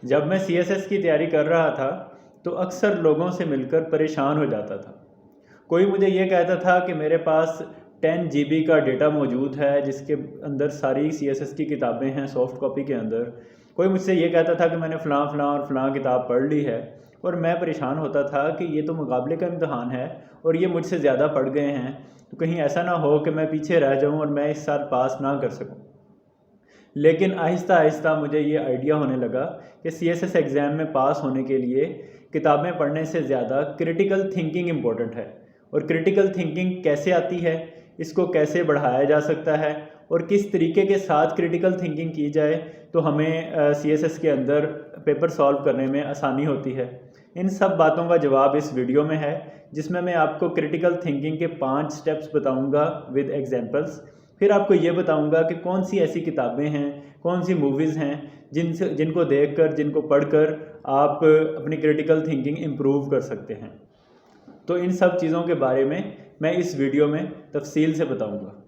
जब मैं सीएसएस की तैयारी कर रहा था तो अक्सर लोगों से मिलकर परेशान हो जाता था। कोई मुझे ये कहता था कि मेरे पास 10 जीबी का डेटा मौजूद है जिसके अंदर सारी सीएसएस की किताबें हैं सॉफ्ट कॉपी के अंदर। कोई मुझसे ये कहता था कि मैंने फ़लाँ फ़लाँ और फ़लाँ किताब पढ़ ली है। और मैं परेशान होता था कि ये तो मुकाबले का इम्तहान है और ये मुझसे ज़्यादा पढ़ गए हैं, तो कहीं ऐसा ना हो कि मैं पीछे रह जाऊँ और मैं इस साल पास ना कर सकूँ। लेकिन आहिस्ता आहिस्ता मुझे ये आइडिया होने लगा कि सीएसएस एग्ज़ाम में पास होने के लिए किताबें पढ़ने से ज़्यादा क्रिटिकल थिंकिंग इम्पोर्टेंट है। और क्रिटिकल थिंकिंग कैसे आती है, इसको कैसे बढ़ाया जा सकता है और किस तरीके के साथ क्रिटिकल थिंकिंग की जाए तो हमें सीएसएस के अंदर पेपर सॉल्व करने में आसानी होती है। इन सब बातों का जवाब इस वीडियो में है, जिसमें मैं आपको क्रिटिकल थिंकिंग के 5 स्टेप्स बताऊंगा विद एग्जांपल्स। फिर आपको ये बताऊंगा कि कौन सी ऐसी किताबें हैं, कौन सी मूवीज़ हैं जिनको देखकर, जिनको पढ़कर आप अपनी क्रिटिकल थिंकिंग इम्प्रूव कर सकते हैं। तो इन सब चीज़ों के बारे में मैं इस वीडियो में तफसील से बताऊंगा।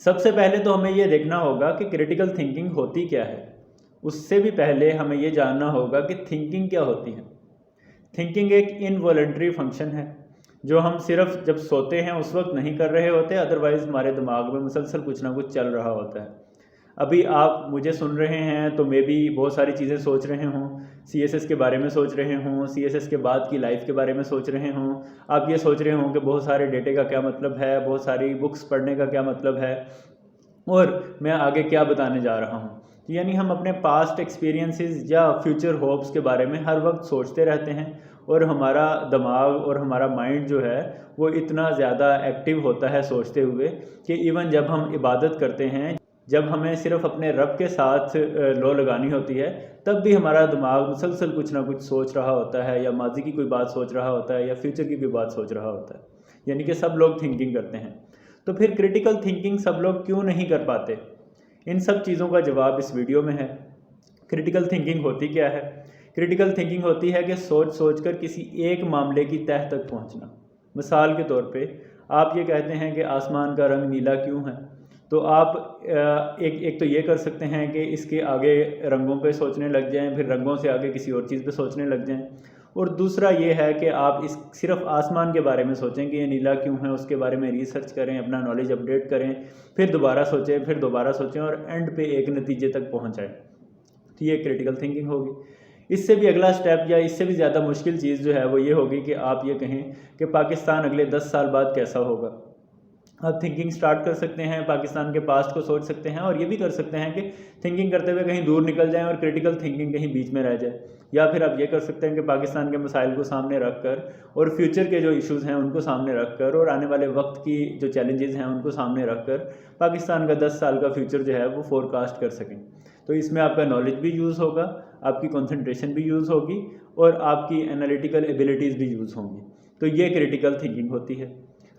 सबसे पहले तो हमें ये देखना होगा कि क्रिटिकल थिंकिंग होती क्या है। उससे भी पहले हमें ये जानना होगा कि थिंकिंग क्या होती है। थिंकिंग एक इनवॉलंटरी फंक्शन है जो हम सिर्फ जब सोते हैं उस वक्त नहीं कर रहे होते, अदरवाइज़ हमारे दिमाग में मुसलसल कुछ ना कुछ चल रहा होता है। अभी आप मुझे सुन रहे हैं तो मे बी बहुत सारी चीज़ें सोच रहे हों, सीएसएस के बारे में सोच रहे हों, सीएसएस के बाद की लाइफ के बारे में सोच रहे हों। आप ये सोच रहे हों कि बहुत सारे डेटे का क्या मतलब है, बहुत सारी बुक्स पढ़ने का क्या मतलब है और मैं आगे क्या बताने जा रहा हूँ। यानी हम अपने पास्ट एक्सपीरियंसेस या फ्यूचर होप्स के बारे में हर वक्त सोचते रहते हैं और हमारा दिमाग और हमारा माइंड जो है वो इतना ज़्यादा एक्टिव होता है सोचते हुए कि इवन जब हम इबादत करते हैं, जब हमें सिर्फ अपने रब के साथ लो लगानी होती है, तब भी हमारा दिमाग मुसलसल कुछ ना कुछ सोच रहा होता है, या माजी की कोई बात सोच रहा होता है या फ्यूचर की कोई बात सोच रहा होता है। यानी कि सब लोग थिंकिंग करते हैं। तो फिर क्रिटिकल थिंकिंग सब लोग क्यों नहीं कर पाते? इन सब चीज़ों का जवाब इस वीडियो में है। क्रिटिकल थिंकिंग होती क्या है? क्रिटिकल थिंकिंग होती है कि सोच सोच कर किसी एक मामले की तह तक पहुंचना। मिसाल के तौर पे आप ये कहते हैं कि आसमान का रंग नीला क्यों है, तो आप एक तो ये कर सकते हैं कि इसके आगे रंगों पे सोचने लग जाएं, फिर रंगों से आगे किसी और चीज़ पे सोचने लग जाएं। और दूसरा ये है कि आप इस सिर्फ आसमान के बारे में सोचें कि ये नीला क्यों है, उसके बारे में रिसर्च करें, अपना नॉलेज अपडेट करें, फिर दोबारा सोचें, फिर दोबारा सोचें और एंड पे एक नतीजे तक पहुँच आए। तो ये क्रिटिकल थिंकिंग होगी। इससे भी अगला स्टेप या इससे भी ज़्यादा मुश्किल चीज़ जो है वो ये होगी कि आप ये कहें कि पाकिस्तान अगले 10 साल बाद कैसा होगा। आप थिंकिंग स्टार्ट कर सकते हैं, पाकिस्तान के पास्ट को सोच सकते हैं और ये भी कर सकते हैं कि थिंकिंग करते हुए कहीं दूर निकल जाएं और क्रिटिकल थिंकिंग कहीं बीच में रह जाए। या फिर आप ये कर सकते हैं कि पाकिस्तान के मसाइल को सामने रख कर और फ्यूचर के जो इश्यूज़ हैं उनको सामने रख कर और आने वाले वक्त की जो चैलेंजेस हैं उनको सामने रख कर पाकिस्तान का 10 साल का फ्यूचर जो है वो फोरकास्ट कर सकें। तो इसमें आपका नॉलेज भी यूज़ होगा, आपकी कंसंट्रेशन भी यूज़ होगी और आपकी एनालिटिकल एबिलिटीज़ भी यूज़ होंगी। तो ये क्रिटिकल थिंकिंग होती है।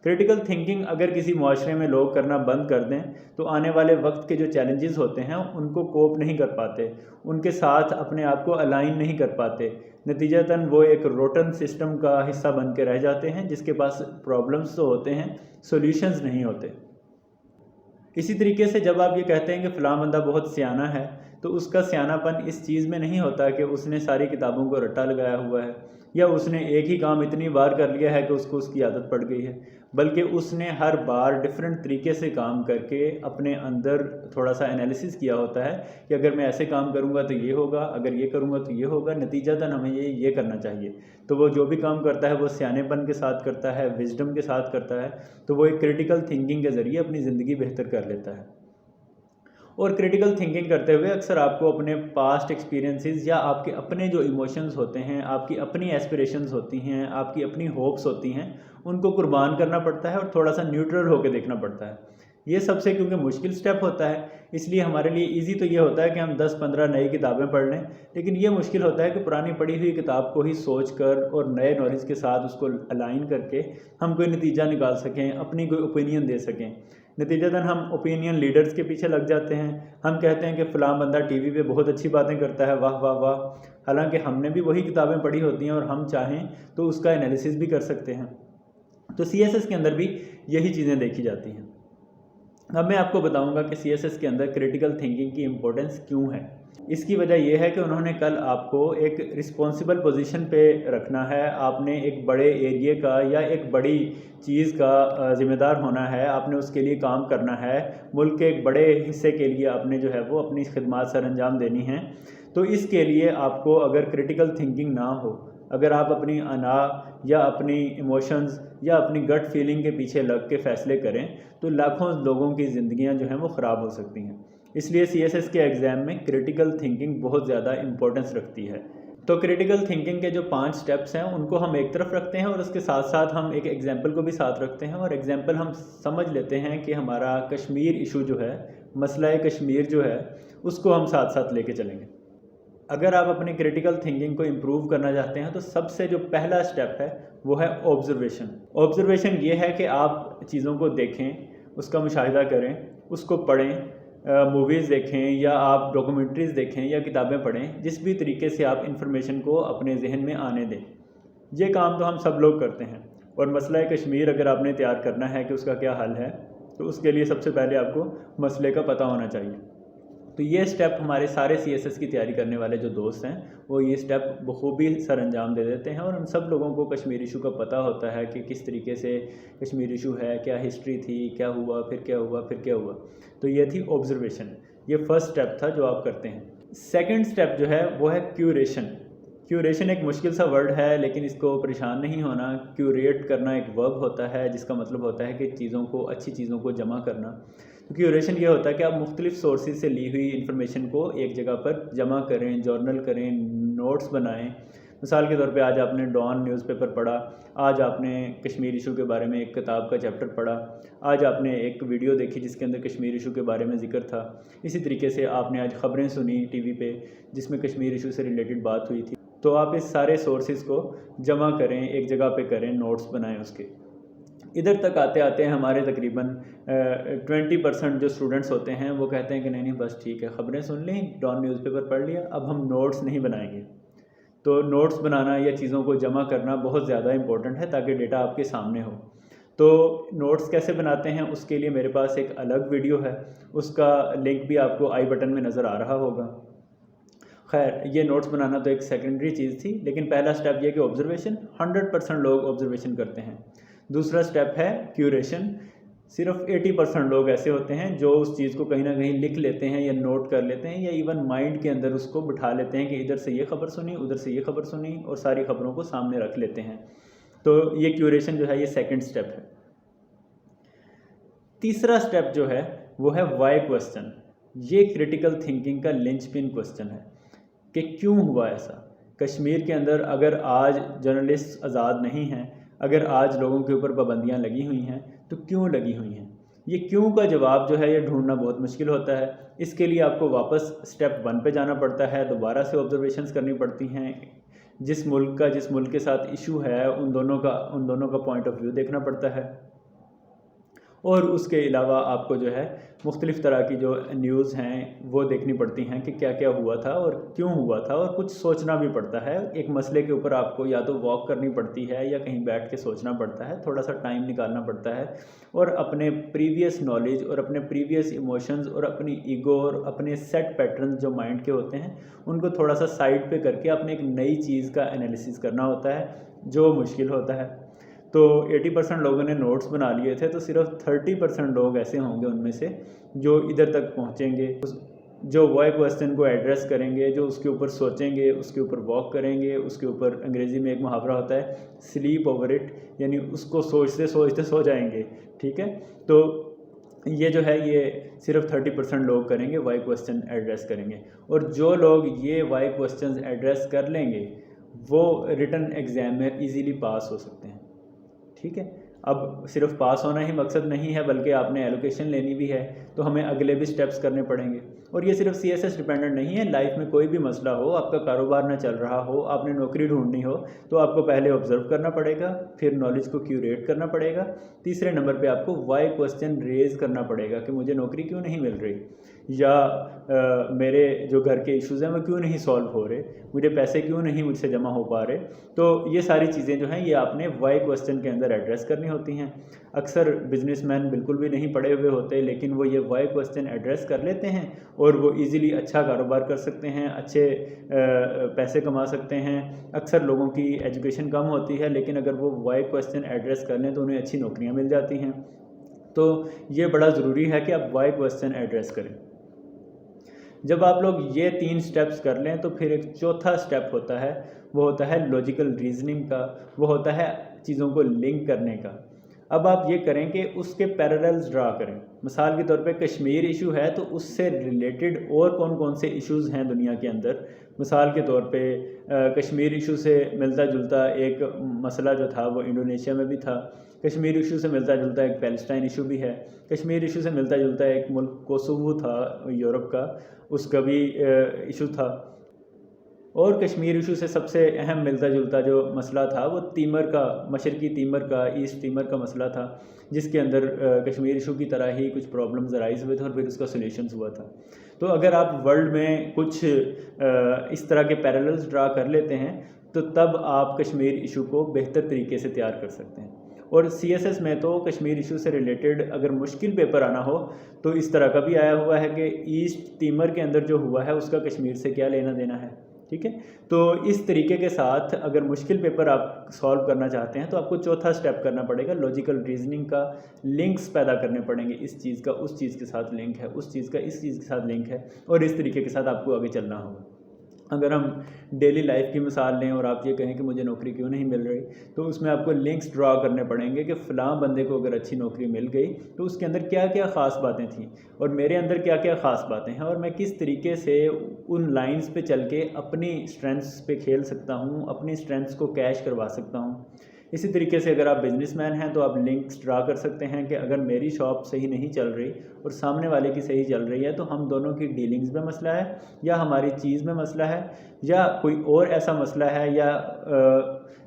क्रिटिकल थिंकिंग अगर किसी माशरे में लोग करना बंद कर दें तो आने वाले वक्त के जो चैलेंजेस होते हैं उनको कोप नहीं कर पाते, उनके साथ अपने आप को अलाइन नहीं कर पाते। नतीजतन वो एक रोटन सिस्टम का हिस्सा बन के रह जाते हैं जिसके पास प्रॉब्लम्स तो होते हैं, सॉल्यूशंस नहीं होते। इसी तरीके से जब आप ये कहते हैं कि फ़लाँ बंदा बहुत सियाना है, तो उसका सियानापन इस चीज़ में नहीं होता कि उसने सारी किताबों को रट्टा लगाया हुआ है या उसने एक ही काम इतनी बार कर लिया है कि उसको उसकी आदत पड़ गई है, बल्कि उसने हर बार डिफरेंट तरीके से काम करके अपने अंदर थोड़ा सा एनालिसिस किया होता है कि अगर मैं ऐसे काम करूँगा तो ये होगा, अगर ये करूँगा तो ये होगा, नतीजतन हमें ये करना चाहिए। तो वो जो भी काम करता है वो सियानेपन के साथ करता है, विजडम के साथ करता है। तो वो एक क्रिटिकल थिंकिंग के ज़रिए अपनी ज़िंदगी बेहतर कर लेता है। और क्रिटिकल थिंकिंग करते हुए अक्सर आपको अपने पास्ट एक्सपीरियंसेस या आपके अपने जो इमोशंस होते हैं, आपकी अपनी एस्पिरेशंस होती हैं, आपकी अपनी होप्स होती हैं, उनको कुर्बान करना पड़ता है और थोड़ा सा न्यूट्रल होकर देखना पड़ता है। ये सबसे क्योंकि मुश्किल स्टेप होता है, इसलिए हमारे लिए इजी तो ये होता है कि हम 10-15 नई किताबें पढ़ लें, लेकिन ये मुश्किल होता है कि पुरानी पढ़ी हुई किताब को ही सोच कर और नए नॉलेज के साथ उसको अलाइन करके हम कोई नतीजा निकाल सकें, अपनी कोई ओपिनियन दे सकें। नतीजतन हम ओपिनियन लीडर्स के पीछे लग जाते हैं। हम कहते हैं कि फ़लाँ बंदा टीवी पे बहुत अच्छी बातें करता है, वाह वाह वाह, हालांकि हमने भी वही किताबें पढ़ी होती हैं और हम चाहें तो उसका एनालिसिस भी कर सकते हैं। तो CSS के अंदर भी यही चीज़ें देखी जाती हैं। अब मैं आपको बताऊंगा कि CSS के अंदर क्रिटिकल थिंकिंग की इम्पोर्टेंस क्यों है। इसकी वजह यह है कि उन्होंने कल आपको एक रिस्पॉन्सिबल पोजीशन पे रखना है। आपने एक बड़े एरिए का या एक बड़ी चीज़ का ज़िम्मेदार होना है, आपने उसके लिए काम करना है, मुल्क के एक बड़े हिस्से के लिए आपने जो है वो अपनी खिदमत सर अंजाम देनी है। तो इसके लिए आपको अगर क्रिटिकल थिंकिंग ना हो, अगर आप अपनी अना या अपनी इमोशंस या अपनी गट फीलिंग के पीछे लग के फ़ैसले करें तो लाखों लोगों की ज़िंदगियां जो हैं वो ख़राब हो सकती हैं। इसलिए CSS के एग्ज़ाम में क्रिटिकल थिंकिंग बहुत ज़्यादा इंपॉर्टेंस रखती है। तो क्रिटिकल थिंकिंग के जो 5 स्टेप्स हैं उनको हम एक तरफ रखते हैं और उसके साथ साथ हम एक एग्जाम्पल को भी साथ रखते हैं। और एग्जाम्पल हम समझ लेते हैं कि हमारा कश्मीर इशू जो है, मसला कश्मीर जो है, उसको हम साथ साथ लेके चलेंगे। अगर आप अपनी क्रिटिकल थिंकिंग को इम्प्रूव करना चाहते हैं तो सबसे जो पहला स्टेप है वो है ऑब्जर्वेशन। ऑब्जर्वेशन ये है कि आप चीज़ों को देखें, उसका मुशाहिदा करें, उसको पढ़ें, मूवीज़ देखें या आप डॉक्यूमेंट्रीज़ देखें या किताबें पढ़ें, जिस भी तरीके से आप इंफॉर्मेशन को अपने जहन में आने दें। ये काम तो हम सब लोग करते हैं। और मसला कश्मीर अगर आपने तैयार करना है कि उसका क्या हल है, तो उसके लिए सबसे पहले आपको मसले का पता होना चाहिए। तो ये स्टेप हमारे सारे CSS की तैयारी करने वाले जो दोस्त हैं वो ये स्टेप बखूबी सर अंजाम दे देते हैं। और उन सब लोगों को कश्मीर इशू का पता होता है कि किस तरीके से कश्मीर इशू है, क्या हिस्ट्री थी, क्या हुआ, फिर क्या हुआ, फिर क्या हुआ। तो ये थी ऑब्जर्वेशन, ये फर्स्ट स्टेप था जो आप करते हैं। सेकेंड स्टेप जो है वो है क्यूरेशन। क्यूरेशन एक मुश्किल सा वर्ड है, लेकिन इसको परेशान नहीं होना। क्यूरेट करना एक वर्ब होता है जिसका मतलब होता है कि चीज़ों को, अच्छी चीज़ों को जमा करना। तो क्यूरेशन ये होता है कि आप मुख्तलिफ सोर्सेज से ली हुई इन्फॉर्मेशन को एक जगह पर जमा करें, जर्नल करें, नोट्स बनाएं। मिसाल के तौर पे आज आपने डॉन न्यूज़पेपर पढ़ा, आज आपने कश्मीर इशू के बारे में एक किताब का चैप्टर पढ़ा, आज आपने एक वीडियो देखी जिसके अंदर कश्मीर इशू के बारे में ज़िक्र था। इसी तरीके से आपने आज ख़बरें सुनी TV पे जिसमें कश्मीर इशू से रिलेटेड बात हुई थी। तो आप इस सारे सोर्सेज को जमा करें, एक जगह पे करें, नोट्स बनाएं उसके। इधर तक आते आते हमारे तकरीबन 20% जो स्टूडेंट्स होते हैं वो कहते हैं कि नहीं बस ठीक है, ख़बरें सुन ली, डॉन न्यूज़पेपर पढ़ लिया, अब हम नोट्स नहीं बनाएंगे। तो नोट्स बनाना या चीज़ों को जमा करना बहुत ज़्यादा इंपॉर्टेंट है ताकि डेटा आपके सामने हो। तो नोट्स कैसे बनाते हैं उसके लिए मेरे पास एक अलग वीडियो है, उसका लिंक भी आपको आई बटन में नज़र आ रहा होगा। खैर, ये नोट्स बनाना तो एक सेकेंडरी चीज़ थी, लेकिन पहला स्टेप ये कि ऑब्जर्वेशन, 100% लोग ऑब्जर्वेशन करते हैं। दूसरा स्टेप है क्यूरेशन। सिर्फ 80% लोग ऐसे होते हैं जो उस चीज़ को कहीं ना कहीं लिख लेते हैं या नोट कर लेते हैं या इवन माइंड के अंदर उसको बिठा लेते हैं कि इधर से ये खबर सुनी, उधर से ये खबर सुनी, और सारी खबरों को सामने रख लेते हैं। तो ये क्यूरेशन जो है ये सेकंड स्टेप है। तीसरा स्टेप जो है वो है वाई क्वेश्चन। ये क्रिटिकल थिंकिंग का लिंचपिन क्वेश्चन है कि क्यों हुआ ऐसा। कश्मीर के अंदर अगर आज जर्नलिस्ट आज़ाद नहीं हैं, अगर आज लोगों के ऊपर पाबंदियां लगी हुई हैं, तो क्यों लगी हुई हैं। ये क्यों का जवाब जो है ये ढूंढना बहुत मुश्किल होता है। इसके लिए आपको वापस स्टेप 1 पे जाना पड़ता है, दोबारा से ऑब्जर्वेशंस करनी पड़ती हैं। जिस मुल्क के साथ इशू है उन दोनों का पॉइंट ऑफ व्यू देखना पड़ता है। और उसके अलावा आपको जो है मुख्तलिफ़ तरह की जो न्यूज़ हैं वो देखनी पड़ती हैं कि क्या क्या हुआ था और क्यों हुआ था, और कुछ सोचना भी पड़ता है। एक मसले के ऊपर आपको या तो वॉक करनी पड़ती है या कहीं बैठ के सोचना पड़ता है, थोड़ा सा टाइम निकालना पड़ता है, और अपने प्रीवियस नॉलेज और अपने प्रीवियस इमोशंस और अपनी ईगो और अपने सेट पैटर्न जो माइंड के होते हैं उनको थोड़ा सा साइड पे करके अपने एक नई चीज़ का एनालिसिस करना होता है, जो मुश्किल होता है। तो 80% लोगों ने नोट्स बना लिए थे, तो सिर्फ 30% लोग ऐसे होंगे उनमें से जो इधर तक पहुंचेंगे, जो वाई क्वेश्चन को एड्रेस करेंगे, जो उसके ऊपर सोचेंगे, उसके ऊपर वॉक करेंगे, उसके ऊपर अंग्रेज़ी में एक मुहावरा होता है स्लीप ओवर इट, यानी उसको सोचते सोचते सो जाएंगे। ठीक है, तो ये जो है ये सिर्फ 30% लोग करेंगे, वाई क्वेश्चन एड्रेस करेंगे। और जो लोग ये वाई क्वेश्चन एड्रेस कर लेंगे वो रिटन एग्ज़ाम में ईज़िली पास हो सकते हैं। ठीक है, अब सिर्फ पास होना ही मकसद नहीं है, बल्कि आपने एलोकेशन लेनी भी है, तो हमें अगले भी स्टेप्स करने पड़ेंगे। और ये सिर्फ CSS डिपेंडेंट नहीं है, लाइफ में कोई भी मसला हो, आपका कारोबार ना चल रहा हो, आपने नौकरी ढूंढनी हो, तो आपको पहले ऑब्जर्व करना पड़ेगा, फिर नॉलेज को क्यूरेट करना पड़ेगा, तीसरे नंबर पे आपको वाई क्वेश्चन रेज करना पड़ेगा कि मुझे नौकरी क्यों नहीं मिल रही, या मेरे जो घर के इश्यूज़ हैं वो क्यों नहीं सॉल्व हो रहे, मुझे पैसे क्यों नहीं मुझसे जमा हो पा रहे। तो ये सारी चीज़ें जो हैं ये आपने वाई क्वेश्चन के अंदर एड्रेस करनी होती हैं। अक्सर बिजनेसमैन बिल्कुल भी नहीं पढ़े हुए होते, लेकिन वो ये वाई क्वेश्चन एड्रेस कर लेते हैं और वो इजीली अच्छा कारोबार कर सकते हैं, अच्छे पैसे कमा सकते हैं। अक्सर लोगों की एजुकेशन कम होती है, लेकिन अगर वो वाई क्वेश्चन एड्रेस कर लें तो उन्हें अच्छी नौकरियाँ मिल जाती हैं। तो ये बड़ा ज़रूरी है कि आप वाई क्वेश्चन एड्रेस करें। जब आप लोग ये 3 स्टेप्स कर लें तो फिर एक चौथा स्टेप होता है, वो होता है लॉजिकल रीजनिंग का, वो होता है चीज़ों को लिंक करने का। अब आप ये करें कि उसके पैरेलल्स ड्रा करें। मिसाल के तौर पे कश्मीर इशू है तो उससे रिलेटेड और कौन कौन से इश्यूज़ हैं दुनिया के अंदर। मिसाल के तौर पे कश्मीर इशू से मिलता जुलता एक मसला जो था वो इंडोनेशिया में भी था। कश्मीर इशू से मिलता जुलता एक पैलेस्टाइन इशू भी है। कश्मीर इशू से मिलता जुलता एक मुल्क कोसोवो था यूरोप का, उसका भी इशू था। और कश्मीर इशू से सबसे अहम मिलता जुलता जो मसला था वो तीमर का, मशरकी तीमर का, ईस्ट तीमर का मसला था, जिसके अंदर कश्मीर इशू की तरह ही कुछ प्रॉब्लम्स अराइज हुए थे और फिर उसका सॉल्यूशंस हुआ था। तो अगर आप वर्ल्ड में कुछ इस तरह के पैरेलल्स ड्रा कर लेते हैं तो तब आप कश्मीर इशू को बेहतर तरीके से तैयार कर सकते हैं। और CSS में तो कश्मीर इशू से रिलेटेड अगर मुश्किल पेपर आना हो तो इस तरह का भी आया हुआ है कि ईस्ट तीमर के अंदर जो हुआ है उसका कश्मीर से क्या लेना देना है। ठीक है, तो इस तरीके के साथ अगर मुश्किल पेपर आप सॉल्व करना चाहते हैं तो आपको चौथा स्टेप करना पड़ेगा, लॉजिकल रीजनिंग का लिंक्स पैदा करने पड़ेंगे। इस चीज़ का उस चीज़ के साथ लिंक है, उस चीज़ का इस चीज़ के साथ लिंक है, और इस तरीके के साथ आपको आगे चलना होगा। अगर हम डेली लाइफ की मिसाल लें और आप ये कहें कि मुझे नौकरी क्यों नहीं मिल रही, तो उसमें आपको लिंक्स ड्रा करने पड़ेंगे कि फ़लाँ बंदे को अगर अच्छी नौकरी मिल गई तो उसके अंदर क्या क्या ख़ास बातें थीं और मेरे अंदर क्या क्या ख़ास बातें हैं, और मैं किस तरीके से उन लाइंस पे चल के अपनी स्ट्रेंथ्स पे खेल सकता हूँ, अपनी स्ट्रेंथ्स को कैश करवा सकता हूँ। इसी तरीके से अगर आप बिजनेसमैन हैं तो आप लिंक्स ड्रा कर सकते हैं कि अगर मेरी शॉप सही नहीं चल रही और सामने वाले की सही चल रही है तो हम दोनों की डीलिंग्स में मसला है, या हमारी चीज़ में मसला है, या कोई और ऐसा मसला है, या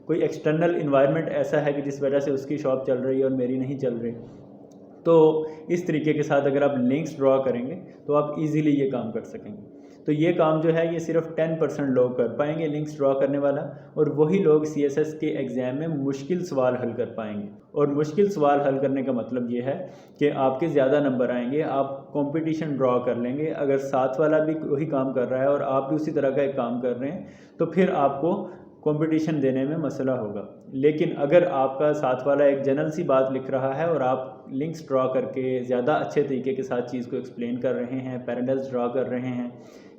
कोई एक्सटर्नल इन्वायरमेंट ऐसा है कि जिस वजह से उसकी शॉप चल रही है और मेरी नहीं चल रही। तो इस तरीके के साथ अगर आप लिंक्स ड्रा करेंगे तो आप इजीली ये काम कर सकेंगे। तो ये काम जो है ये सिर्फ 10% लोग कर पाएंगे लिंक्स ड्रा करने वाला, और वही लोग CSS के एग्ज़ाम में मुश्किल सवाल हल कर पाएंगे। और मुश्किल सवाल हल करने का मतलब ये है कि आपके ज़्यादा नंबर आएंगे, आप कंपटीशन ड्रा कर लेंगे। अगर साथ वाला भी वही काम कर रहा है और आप भी उसी तरह का एक काम कर रहे हैं तो फिर आपको कंपटीशन देने में मसला होगा। लेकिन अगर आपका साथ वाला एक जनरल सी बात लिख रहा है और आप लिंक्स ड्रा करके ज़्यादा अच्छे तरीके के साथ चीज़ को एक्सप्लेन कर रहे हैं, पैरेलल्स ड्रा कर रहे हैं,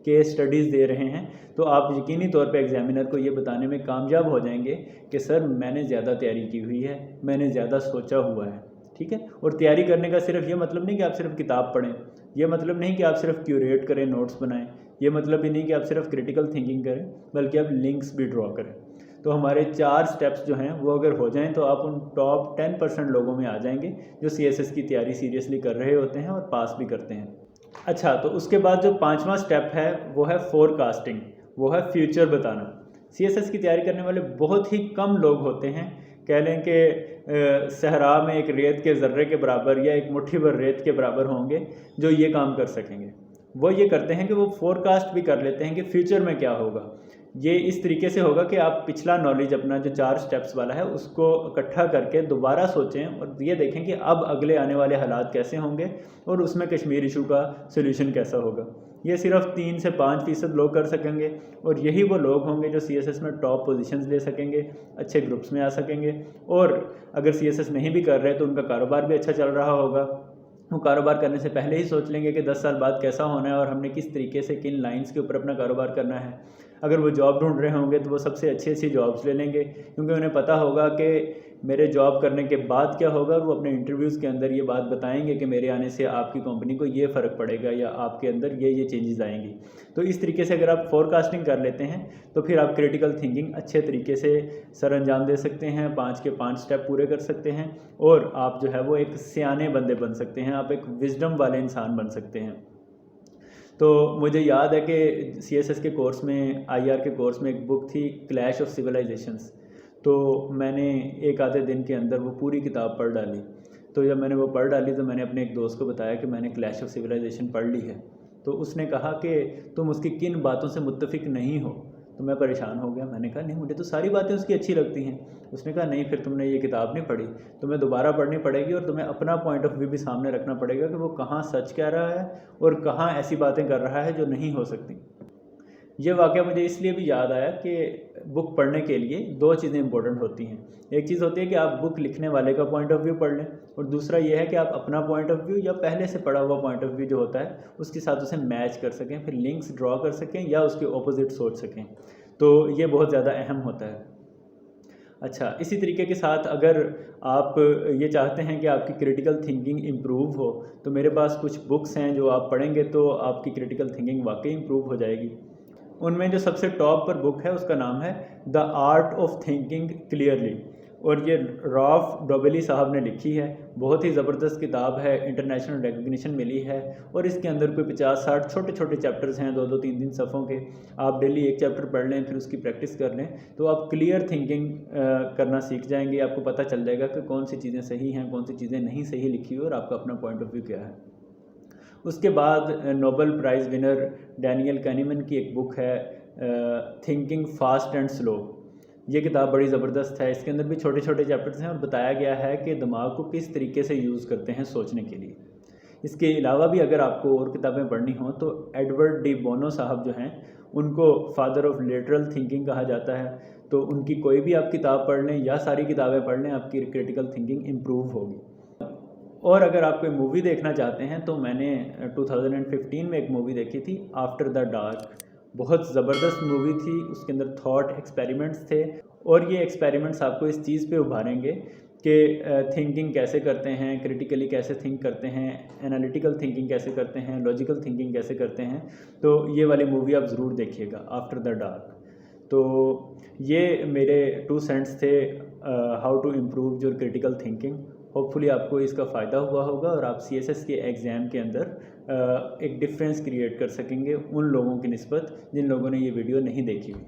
केस स्टडीज़ दे रहे हैं, तो आप यकीनी तौर पे एग्जामिनर को ये बताने में कामयाब हो जाएंगे कि सर मैंने ज़्यादा तैयारी की हुई है, मैंने ज़्यादा सोचा हुआ है। ठीक है, और तैयारी करने का सिर्फ ये मतलब नहीं कि आप सिर्फ किताब पढ़ें, ये मतलब नहीं कि आप सिर्फ क्यूरेट करें, नोट्स बनाएं, ये मतलब भी नहीं कि आप सिर्फ क्रिटिकल थिंकिंग करें, बल्कि आप लिंक्स भी ड्रॉ करें। तो हमारे 4 स्टेप्स जो हैं वो अगर हो जाएं तो आप उन टॉप 10% लोगों में आ जाएंगे जो CSS की तैयारी सीरियसली कर रहे होते हैं और पास भी करते हैं। अच्छा, तो उसके बाद जो 5वां स्टेप है वो है फोरकास्टिंग, वो है फ्यूचर बताना। CSS की तैयारी करने वाले बहुत ही कम लोग होते हैं, कह लें कि सहरा में एक रेत के ज़र्रे के बराबर या एक मुट्ठी भर रेत के बराबर होंगे जो ये काम कर सकेंगे। वो ये करते हैं कि वो फोरकास्ट भी कर लेते हैं कि फ्यूचर में क्या होगा। ये इस तरीके से होगा कि आप पिछला नॉलेज अपना जो 4 स्टेप्स वाला है उसको इकट्ठा करके दोबारा सोचें और ये देखें कि अब अगले आने वाले हालात कैसे होंगे और उसमें कश्मीर इशू का सोल्यूशन कैसा होगा। ये सिर्फ 3 से 5% लोग कर सकेंगे, और यही वो लोग होंगे जो CSS में टॉप पोजीशंस ले सकेंगे, अच्छे ग्रुप्स में आ सकेंगे। और अगर CSS नहीं भी कर रहे तो उनका कारोबार भी अच्छा चल रहा होगा, वो कारोबार करने से पहले ही सोच लेंगे कि 10 साल बाद कैसा होना है और हमने किस तरीके से किन लाइंस के ऊपर अपना कारोबार करना है। अगर वो जॉब ढूंढ रहे होंगे तो वो सबसे अच्छी अच्छी जॉब्स ले लेंगे, क्योंकि उन्हें पता होगा कि मेरे जॉब करने के बाद क्या होगा, और वो अपने इंटरव्यूज़ के अंदर ये बात बताएंगे कि मेरे आने से आपकी कंपनी को ये फ़र्क पड़ेगा या आपके अंदर ये चेंजेस आएंगी। तो इस तरीके से अगर आप फोरकास्टिंग कर लेते हैं तो फिर आप क्रिटिकल थिंकिंग अच्छे तरीके से सर अंजाम दे सकते हैं, 5 के 5 स्टेप पूरे कर सकते हैं, और आप जो है वो एक सियाने बंदे बन सकते हैं, आप एक विजडम वाले इंसान बन सकते हैं। तो मुझे याद है कि CSS के कोर्स में, IR के कोर्स में एक बुक थी क्लैश ऑफ सिविलाइजेशंस। तो मैंने एक आधे दिन के अंदर वो पूरी किताब पढ़ डाली। तो जब मैंने वो पढ़ डाली तो मैंने अपने एक दोस्त को बताया कि मैंने क्लैश ऑफ सिविलाइजेशन पढ़ ली है। तो उसने कहा कि तुम उसकी किन बातों से मुत्तफिक नहीं हो। तो मैं परेशान हो गया। मैंने कहा नहीं, मुझे तो सारी बातें उसकी अच्छी लगती हैं। उसने कहा नहीं, फिर तुमने ये किताब नहीं पढ़ी, तुम्हें दोबारा पढ़नी पड़ेगी और तुम्हें अपना पॉइंट ऑफ व्यू भी सामने रखना पड़ेगा कि वो कहाँ सच कह रहा है और कहाँ ऐसी बातें कर रहा है जो नहीं हो सकती। ये वाक़या मुझे इसलिए भी याद आया कि बुक पढ़ने के लिए दो चीज़ें इंपॉर्टेंट होती हैं। एक चीज़ होती है कि आप बुक लिखने वाले का पॉइंट ऑफ व्यू पढ़ लें, और दूसरा ये है कि आप अपना पॉइंट ऑफ व्यू या पहले से पढ़ा हुआ पॉइंट ऑफ व्यू जो होता है उसके साथ उसे मैच कर सकें, फिर लिंक्स ड्रॉ कर सकें या उसके ऑपोजिट सोच सकें। तो ये बहुत ज़्यादा अहम होता है। अच्छा, इसी तरीके के साथ अगर आप ये चाहते हैं कि आपकी क्रिटिकल थिंकिंग इम्प्रूव हो, तो मेरे पास कुछ बुक्स हैं जो आप पढ़ेंगे तो आपकी क्रिटिकल थिंकिंग वाकई इम्प्रूव हो जाएगी। उनमें जो सबसे टॉप पर बुक है उसका नाम है the art of thinking clearly, और ये रॉफ डोबेली साहब ने लिखी है। बहुत ही ज़बरदस्त किताब है, इंटरनेशनल रिकग्निशन मिली है, और इसके अंदर कोई 50-60 छोटे छोटे चैप्टर्स हैं, 2-2 3-3 सफ़ों के। आप डेली एक चैप्टर पढ़ लें, फिर उसकी प्रैक्टिस कर लें, तो आप क्लियर थिंकिंग करना सीख जाएंगे। आपको पता चल जाएगा कि कौन सी चीज़ें सही हैं, कौन सी चीज़ें नहीं सही लिखी हुई, और आपका अपना पॉइंट ऑफ व्यू क्या है। उसके बाद नोबेल प्राइज़ विनर डैनियल कैनीमैन की एक बुक है थिंकिंग फास्ट एंड स्लो। ये किताब बड़ी ज़बरदस्त है। इसके अंदर भी छोटे छोटे चैप्टर्स हैं और बताया गया है कि दिमाग को किस तरीके से यूज़ करते हैं सोचने के लिए। इसके अलावा भी अगर आपको और किताबें पढ़नी हों तो एडवर्ड डी बोनो साहब जो हैं, उनको फादर ऑफ लेटरल थिंकिंग कहा जाता है। तो उनकी कोई भी आप किताब पढ़ लें या सारी किताबें पढ़ लें, आपकी क्रिटिकल थिंकिंग इम्प्रूव होगी। और अगर आप कोई मूवी देखना चाहते हैं तो मैंने 2015 में एक मूवी देखी थी, आफ्टर द डार्क। बहुत ज़बरदस्त मूवी थी। उसके अंदर थॉट एक्सपेरिमेंट्स थे, और ये एक्सपेरिमेंट्स आपको इस चीज़ पे उभारेंगे कि थिंकिंग कैसे करते हैं, क्रिटिकली कैसे थिंक करते हैं, एनालिटिकल थिंकिंग कैसे करते हैं, लॉजिकल थिंकिंग कैसे करते हैं। तो ये वाली मूवी आप ज़रूर देखिएगा, आफ्टर द डार्क। तो ये मेरे 2 सेंट्स थे how to improve your critical thinking. Hopefully आपको इसका फ़ायदा हुआ होगा और आप CSS के एग्ज़ाम के अंदर एक डिफरेंस क्रिएट कर सकेंगे उन लोगों की निस्बत जिन लोगों ने ये वीडियो नहीं देखी हुई।